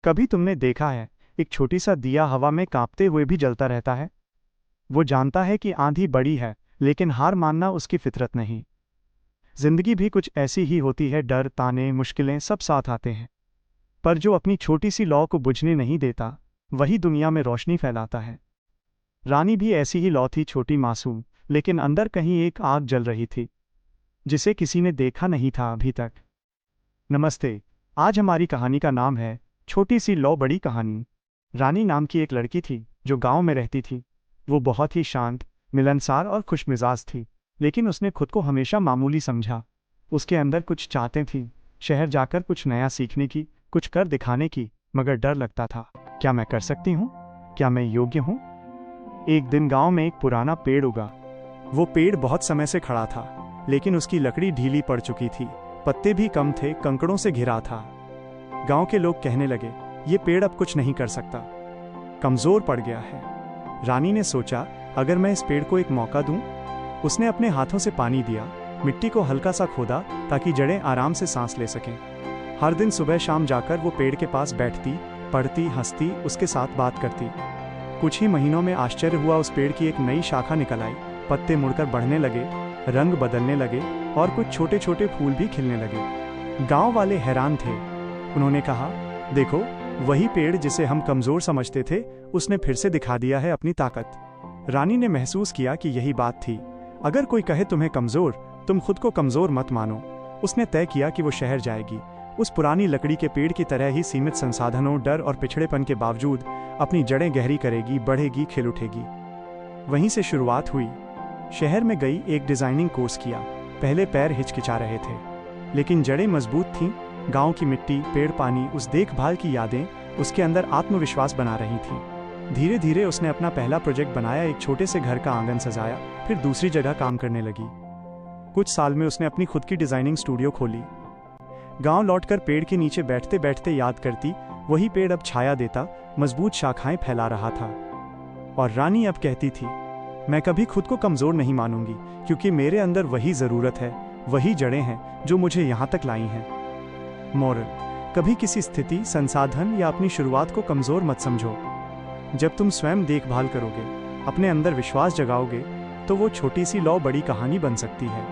कभी तुमने देखा है, एक छोटी सा दिया हवा में कांपते हुए भी जलता रहता है। वो जानता है कि आंधी बड़ी है, लेकिन हार मानना उसकी फितरत नहीं। जिंदगी भी कुछ ऐसी ही होती है, डर, ताने, मुश्किलें सब साथ आते हैं। पर जो अपनी छोटी सी लौ को बुझने नहीं देता, वही दुनिया में रोशनी फैलाता है। रानी भी ऐसी ही लौ थी, छोटी, मासूम, लेकिन अंदर कहीं एक आग जल रही थी, जिसे किसी ने देखा नहीं था अभी तक। नमस्ते। आज हमारी कहानी का नाम है छोटी सी लौ बड़ी कहानी। रानी नाम की एक लड़की थी जो गांव में रहती थी। वो बहुत ही शांत, मिलनसार और खुशमिजाज थी, लेकिन उसने खुद को हमेशा मामूली समझा। उसके अंदर कुछ चाहतें थी, शहर जाकर कुछ नया सीखने की, कुछ कर दिखाने की, मगर डर लगता था। क्या मैं कर सकती हूँ? क्या मैं योग्य हूँ? एक दिन गांव में एक पुराना पेड़ उगा। वो पेड़ बहुत समय से खड़ा था, लेकिन उसकी लकड़ी ढीली पड़ चुकी थी, पत्ते भी कम थे, कंकड़ों से घिरा था। गांव के लोग कहने लगे, ये पेड़ अब कुछ नहीं कर सकता, कमजोर पड़ गया है। रानी ने सोचा, अगर मैं इस पेड़ को एक मौका दूं। उसने अपने हाथों से पानी दिया, मिट्टी को हल्का सा खोदा ताकि जड़ें आराम से सांस ले सकें। हर दिन सुबह शाम जाकर वो पेड़ के पास बैठती, पढ़ती, हंसती, उसके साथ बात करती। कुछ ही महीनों में आश्चर्य हुआ, उस पेड़ की एक नई शाखा निकल आई, पत्ते मुड़कर बढ़ने लगे, रंग बदलने लगे और कुछ छोटे छोटे फूल भी खिलने लगे। गांव वाले हैरान थे। उन्होंने कहा, देखो, वही पेड़ जिसे हम कमजोर समझते थे, उसने फिर से दिखा दिया है अपनी ताकत। रानी ने महसूस किया कि यही बात थी। अगर कोई कहे तुम्हें कमजोर, तुम खुद को कमजोर मत मानो। उसने तय किया कि वो शहर जाएगी, उस पुरानी लकड़ी के पेड़ की तरह ही सीमित संसाधनों, डर और पिछड़ेपन के बावजूद अपनी जड़ें गहरी करेगी, बढ़ेगी, खिल उठेगी। वहीं से शुरुआत हुई। शहर में गई, एक डिजाइनिंग कोर्स किया। पहले पैर हिचकिचा रहे थे, लेकिन जड़ें मजबूत थीं। गांव की मिट्टी, पेड़, पानी, उस देखभाल की यादें उसके अंदर आत्मविश्वास बना रही थीं। धीरे धीरे उसने अपना पहला प्रोजेक्ट बनाया, एक छोटे से घर का आंगन सजाया, फिर दूसरी जगह काम करने लगी। कुछ साल में उसने अपनी खुद की डिजाइनिंग स्टूडियो खोली। गांव लौटकर पेड़ के नीचे बैठते बैठते याद करती, वही पेड़ अब छाया देता, मजबूत शाखाएं फैला रहा था। और रानी अब कहती थी, मैं कभी खुद को कमजोर नहीं मानूंगी, क्योंकि मेरे अंदर वही जरूरत है, वही जड़ें हैं जो मुझे यहां तक लाई हैं। मोरल: कभी किसी स्थिति, संसाधन या अपनी शुरुआत को कमजोर मत समझो। जब तुम स्वयं देखभाल करोगे, अपने अंदर विश्वास जगाओगे, तो वो छोटी सी लौ बड़ी कहानी बन सकती है।